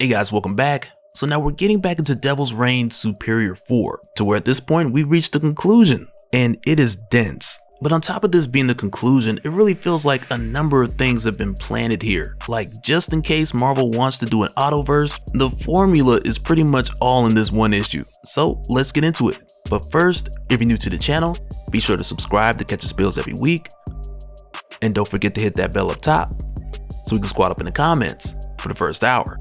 Hey guys, welcome back. So now we're getting back into Devil's Reign Superior 4, to where at this point we've reached the conclusion, and it is dense. But on top of this being the conclusion, it really feels like a number of things have been planted here. Like, just in case Marvel wants to do an Otto-Verse, the formula is pretty much all in this one issue. So let's get into it. But first, if you're new to the channel, be sure to subscribe to catch us spills every week. And don't forget to hit that bell up top so we can squat up in the comments for the first hour.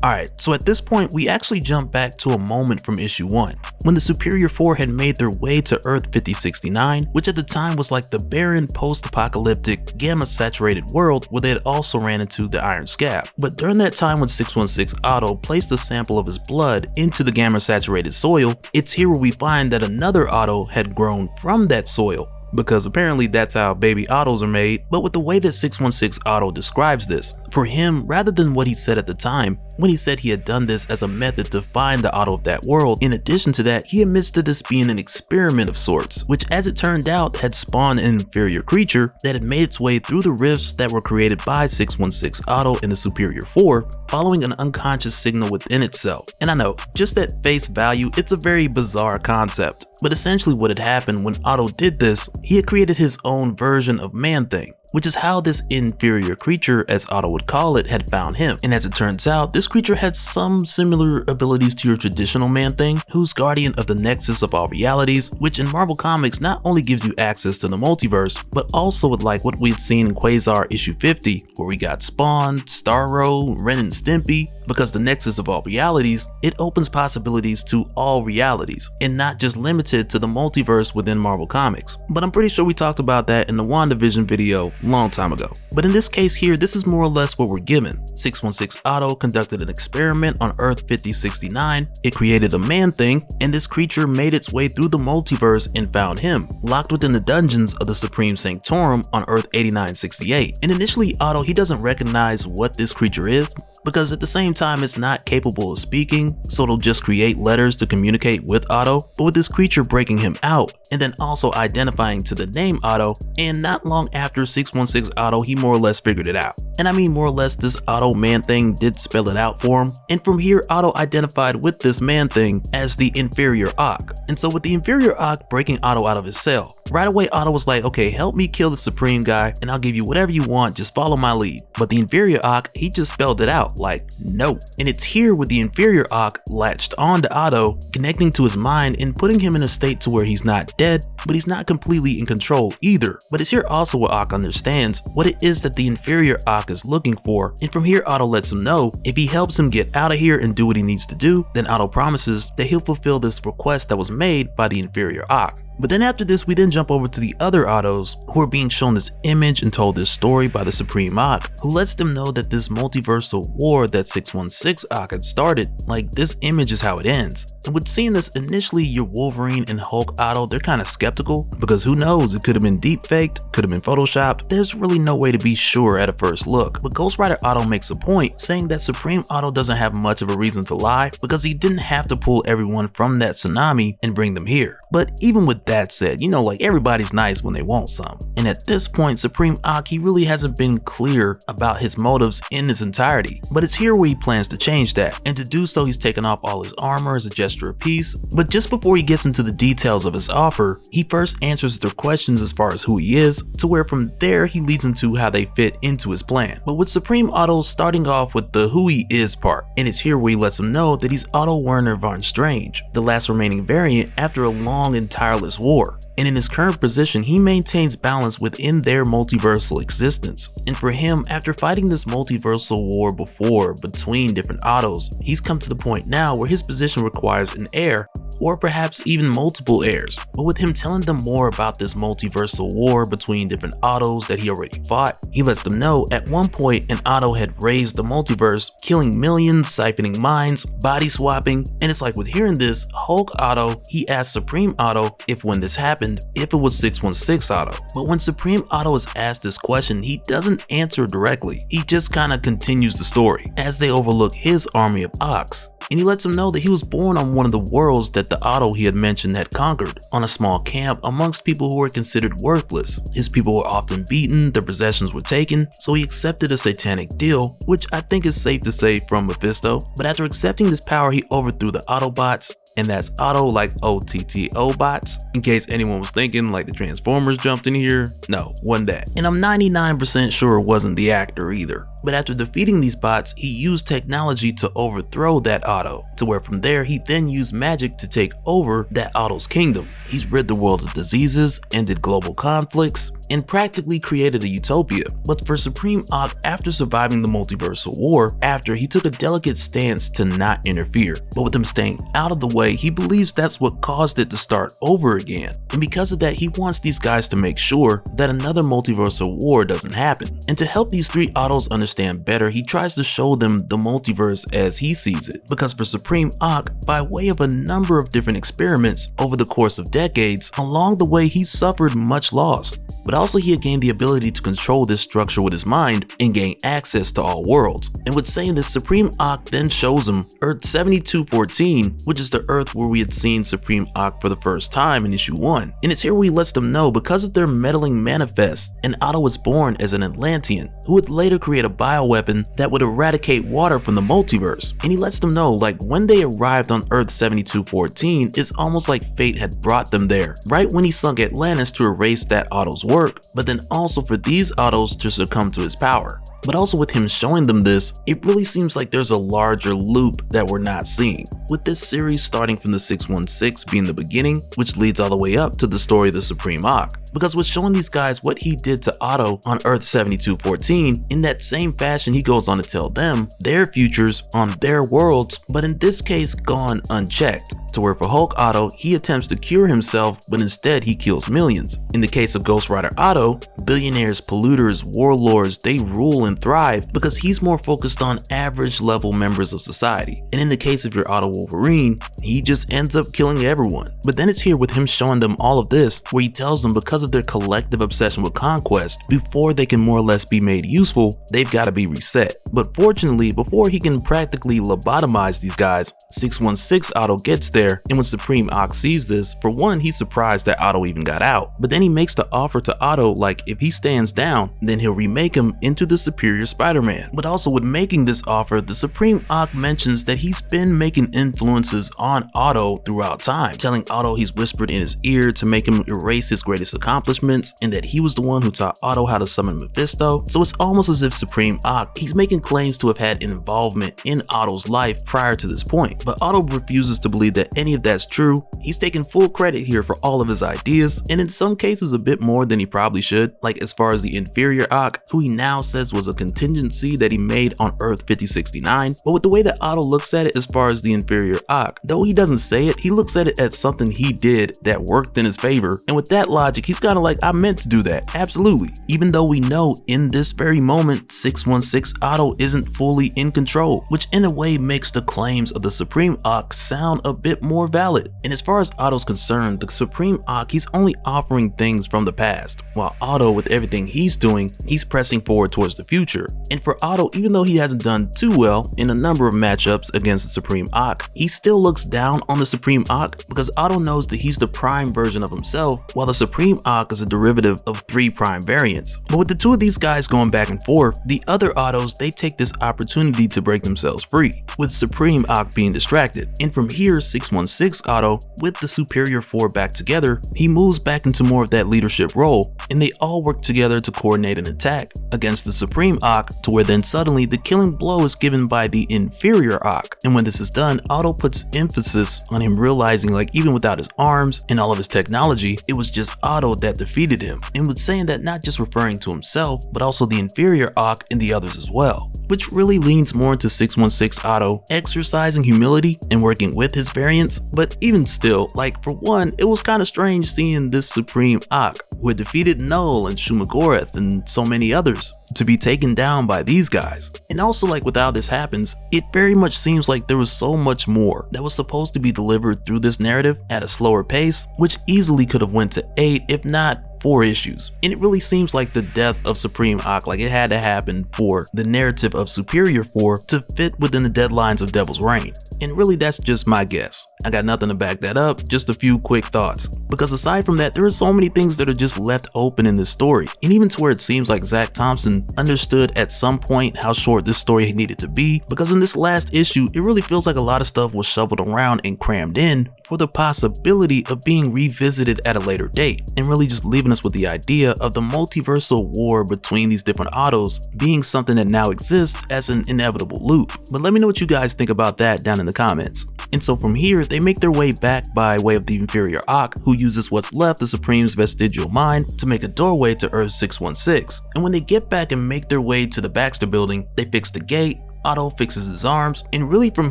Alright, so at this point we actually jump back to a moment from issue 1, when the Superior 4 had made their way to Earth 5069, which at the time was like the barren post-apocalyptic gamma-saturated world where they had also ran into the Iron Scab. But during that time when 616 Otto placed a sample of his blood into the gamma-saturated soil, it's here where we find that another Otto had grown from that soil, because apparently that's how baby Ottos are made. But with the way that 616 Otto describes this, for him, rather than what he said at the time, when he said he had done this as a method to find the Otto of that world, in addition to that, he admits to this being an experiment of sorts, which as it turned out had spawned an inferior creature that had made its way through the rifts that were created by 616 Otto in the Superior 4, following an unconscious signal within itself. And I know, just at face value, it's a very bizarre concept, but essentially what had happened when Otto did this, he had created his own version of Man-Thing, which is how this inferior creature, as Otto would call it, had found him. And as it turns out, this creature had some similar abilities to your traditional Man-Thing, who's guardian of the nexus of all realities, which in Marvel Comics not only gives you access to the multiverse, but also with like what we'd seen in Quasar issue 50, where we got Spawn, Starro, Ren and Stimpy. Because the nexus of all realities, it opens possibilities to all realities, and not just limited to the multiverse within Marvel Comics. But I'm pretty sure we talked about that in the WandaVision video a long time ago. But in this case here, this is more or less what we're given. 616 Otto conducted an experiment on Earth 5069, it created a Man-Thing, and this creature made its way through the multiverse and found him, locked within the dungeons of the Supreme Sanctorum on Earth 8968. And initially Otto, he doesn't recognize what this creature is, because at the same time it's not capable of speaking, so it'll just create letters to communicate with Otto. But with this creature breaking him out, and then also identifying to the name Otto, and not long after 616 Otto, he more or less figured it out. And I mean more or less this Otto Man-Thing did spell it out for him, and from here Otto identified with this Man-Thing as the inferior Ock. And so with the inferior Ock breaking Otto out of his cell, right away Otto was like, okay, help me kill the Supreme guy and I'll give you whatever you want, just follow my lead. But the inferior Ock, he just spelled it out like no. And it's here where the inferior Ock latched on to Otto, connecting to his mind and putting him in a state to where he's not dead, but he's not completely in control either. But it's here also where Ock understands what it is that the inferior Ock is looking for, and from here Otto lets him know if he helps him get out of here and do what he needs to do, then Otto promises that he'll fulfill this request that was made by the inferior Ock. But then after this, we then jump over to the other Ottos, who are being shown this image and told this story by the Supreme Ock, who lets them know that this multiversal war that 616 Ock had started, like this image is how it ends. And with seeing this, initially your Wolverine and Hulk Otto, they're kind of skeptical, because who knows, it could have been deep faked, could have been photoshopped, there's really no way to be sure at a first look. But Ghost Rider Otto makes a point, saying that Supreme Otto doesn't have much of a reason to lie, because he didn't have to pull everyone from that tsunami and bring them here. But even with that said, you know, like everybody's nice when they want some. And at this point, Supreme Ock, he really hasn't been clear about his motives in its entirety. But it's here where he plans to change that. And to do so, he's taken off all his armor as a gesture of peace. But just before he gets into the details of his offer, he first answers their questions as far as who he is, to where from there he leads into how they fit into his plan. But with Supreme Otto starting off with the who he is part, and it's here where he lets him know that he's Otto Werner von Strange, the last remaining variant after a long and tireless war. And in his current position, he maintains balance within their multiversal existence. And for him, after fighting this multiversal war before between different Ottos, he's come to the point now where his position requires an heir, or perhaps even multiple heirs. But with him telling them more about this multiversal war between different Ottos that he already fought, he lets them know at one point an Otto had raised the multiverse, killing millions, siphoning minds, body swapping. And it's like with hearing this, Hulk Otto, he asked Supreme Otto if when this happened, if it was 616 Otto. But when Supreme Otto is asked this question, he doesn't answer directly. He just kind of continues the story as they overlook his army of Ocks. and he lets him know that he was born on one of the worlds that the Otto he had mentioned had conquered, on a small camp amongst people who were considered worthless. His people were often beaten, their possessions were taken, so he accepted a satanic deal, which I think is safe to say from Mephisto. But after accepting this power, he overthrew the Autobots, and that's Otto like OTTO bots, in case anyone was thinking like the Transformers jumped in here. No, wasn't that. And I'm 99% sure it wasn't the actor either. But after defeating these bots, he used technology to overthrow that Otto, to where from there he then used magic to take over that Otto's kingdom. He's rid the world of diseases, ended global conflicts, and practically created a utopia. But for Supreme Ock, after surviving the multiversal war, he took a delicate stance to not interfere. But with him staying out of the way, he believes that's what caused it to start over again. And because of that, he wants these guys to make sure that another multiversal war doesn't happen. And to help these three Ottos understand better, he tries to show them the multiverse as he sees it. Because for Supreme Ock, by way of a number of different experiments over the course of decades, along the way he suffered much loss. But also he had gained the ability to control this structure with his mind and gain access to all worlds. And with saying this, Supreme Ock then shows him Earth 7214, which is the Earth where we had seen Supreme Ock for the first time in issue 1. And it's here where he lets them know because of their meddling manifest, an Otto was born as an Atlantean who would later create a bioweapon that would eradicate water from the multiverse. And he lets them know like when they arrived on Earth 7214, it's almost like fate had brought them there, right when he sunk Atlantis to erase that Otto's work, but then also for these Ottos to succumb to his power. But also with him showing them this, it really seems like there's a larger loop that we're not seeing, with this series starting from the 616 being the beginning, which leads all the way up to the story of the Supreme Ock. Because with showing these guys what he did to Otto on Earth 7214, in that same fashion he goes on to tell them their futures on their worlds, but in this case gone unchecked. To where for Hulk Otto, he attempts to cure himself, but instead he kills millions. In the case of Ghost Rider Otto, billionaires, polluters, warlords, they rule and thrive because he's more focused on average level members of society. And in the case of your Otto Wolverine, he just ends up killing everyone. But then it's here with him showing them all of this, where he tells them because of their collective obsession with conquest, before they can more or less be made useful, they've got to be reset. But fortunately, before he can practically lobotomize these guys, 616 Otto gets there. And when Supreme Ock sees this, for one, he's surprised that Otto even got out. But then he makes the offer to Otto like if he stands down, then he'll remake him into the superior Spider-Man. But also with making this offer, the Supreme Ock mentions that he's been making influences on Otto throughout time, telling Otto he's whispered in his ear to make him erase his greatest accomplishments, and that he was the one who taught Otto how to summon Mephisto. So it's almost as if Supreme Ock, he's making claims to have had an involvement in Otto's life prior to this point. But Otto refuses to believe that any of that's true. He's taking full credit here for all of his ideas, and in some cases a bit more than he probably should, like as far as the inferior Ock, who he now says was a contingency that he made on Earth 5069. But with the way that Otto looks at it as far as the inferior Ock, though he doesn't say it, he looks at it as something he did that worked in his favor, and with that logic he's kind of like, I meant to do that, absolutely. Even though we know in this very moment 616 Otto isn't fully in control, which in a way makes the claims of the Supreme Ock sound a bit more valid. And as far as Otto's concerned, the Supreme Ock, he's only offering things from the past, while Otto, with everything he's doing, he's pressing forward towards the future. And for Otto, even though he hasn't done too well in a number of matchups against the Supreme Ock, he still looks down on the Supreme Ock because Otto knows that he's the prime version of himself, while the Supreme Ock is a derivative of 3 prime variants. But with the two of these guys going back and forth, the other Ottos, they take this opportunity to break themselves free, with Supreme Ock being distracted. And from here, 616 Otto, with the Superior 4 back together, he moves back into more of that leadership role, and they all work together to coordinate an attack against the Supreme Ock, to where then suddenly the killing blow is given by the inferior Ock. And when this is done, Otto puts emphasis on him realizing like even without his arms and all of his technology, it was just Otto that defeated him, and with saying that not just referring to himself, but also the inferior Ock and the others as well, which really leans more into 616 Otto exercising humility and working with his variants. But even still, like for one, it was kind of strange seeing this Supreme Ock, who had defeated Null and Shumagorath and so many others, to be taken down by these guys. And also like with how this happens, it very much seems like there was so much more that was supposed to be delivered through this narrative at a slower pace, which easily could have went to 8 if not 4 issues. And it really seems like the death of Supreme Ock, like it had to happen for the narrative of Superior 4 to fit within the deadlines of Devil's Reign. And really that's just my guess. I got nothing to back that up, just a few quick thoughts. Because aside from that, there are so many things that are just left open in this story. And even to where it seems like Zach Thompson understood at some point how short this story needed to be, because in this last issue, it really feels like a lot of stuff was shoveled around and crammed in for the possibility of being revisited at a later date, and really just leaving us with the idea of the multiversal war between these different Ottos being something that now exists as an inevitable loop. But let me know what you guys think about that down in the comments. And so from here, they make their way back by way of the inferior Ock, who uses what's left of Supreme's vestigial mind to make a doorway to Earth 616. And when they get back and make their way to the Baxter building, they fix the gate, Otto fixes his arms, and really from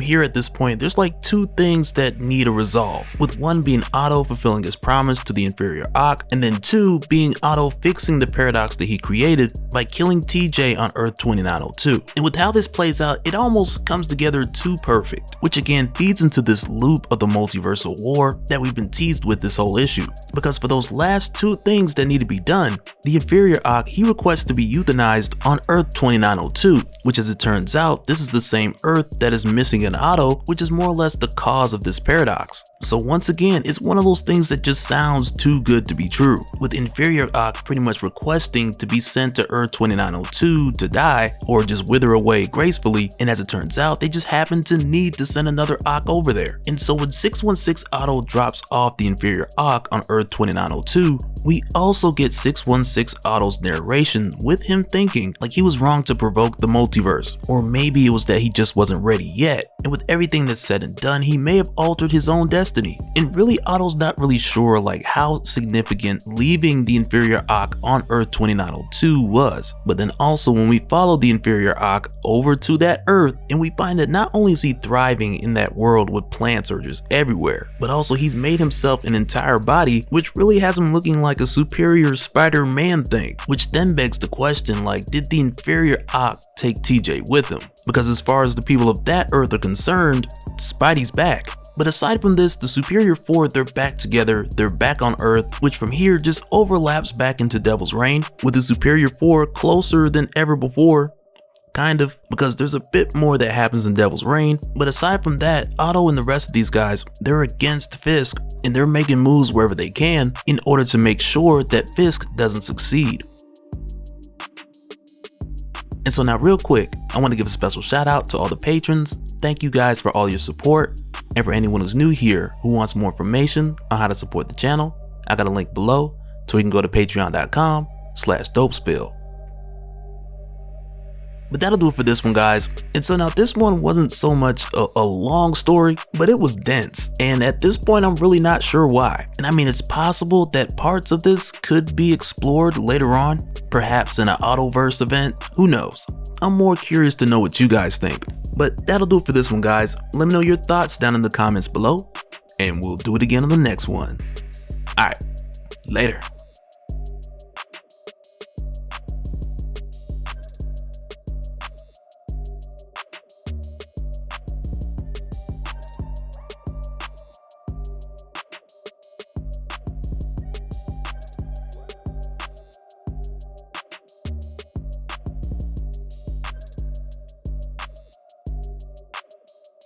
here at this point, there's like 2 things that need a resolve, with 1 being Otto fulfilling his promise to the inferior Ock, and then 2 being Otto fixing the paradox that he created by killing TJ on Earth 2902. And with how this plays out, it almost comes together too perfect, which again feeds into this loop of the multiversal war that we've been teased with this whole issue. Because for those last 2 things that need to be done, the inferior Ock, he requests to be euthanized on Earth 2902, which as it turns out, this is the same Earth that is missing an Otto, which is more or less the cause of this paradox. So once again, it's one of those things that just sounds too good to be true, with inferior Ock pretty much requesting to be sent to Earth 2902 to die or just wither away gracefully, and as it turns out, they just happen to need to send another Ock over there. And so when 616 Otto drops off the inferior Ock on Earth 2902, we also get 616 Otto's narration with him thinking like he was wrong to provoke the multiverse, or maybe it was that he just wasn't ready yet, and with everything that's said and done, he may have altered his own destiny. And really Otto's not really sure like how significant leaving the inferior Ock on Earth 2902 was. But then also when we follow the inferior Ock over to that Earth, and we find that not only is he thriving in that world with plant surges everywhere, but also he's made himself an entire body, which really has him looking like a superior Spider-Man thing, which then begs the question, like, did the inferior Ock take TJ with him? Because as far as the people of that Earth are concerned, Spidey's back. But aside from this, the Superior 4, they're back together, they're back on Earth, which from here just overlaps back into Devil's Reign, with the Superior 4 closer than ever before. Kind of, because there's a bit more that happens in Devil's Reign, but aside from that, Otto and the rest of these guys, they're against Fisk, and they're making moves wherever they can in order to make sure that Fisk doesn't succeed. And so now real quick, I want to give a special shout out to all the patrons. Thank you guys for all your support, and for anyone who's new here who wants more information on how to support the channel, I got a link below so you can go to patreon.com/dopespill. But that'll do it for this one, guys. And so now this one wasn't so much a long story, but it was dense. And at this point, I'm really not sure why. And I mean, it's possible that parts of this could be explored later on, perhaps in an Otto-Verse event, who knows? I'm more curious to know what you guys think. But that'll do it for this one, guys. Let me know your thoughts down in the comments below, and we'll do it again on the next one. All right, later.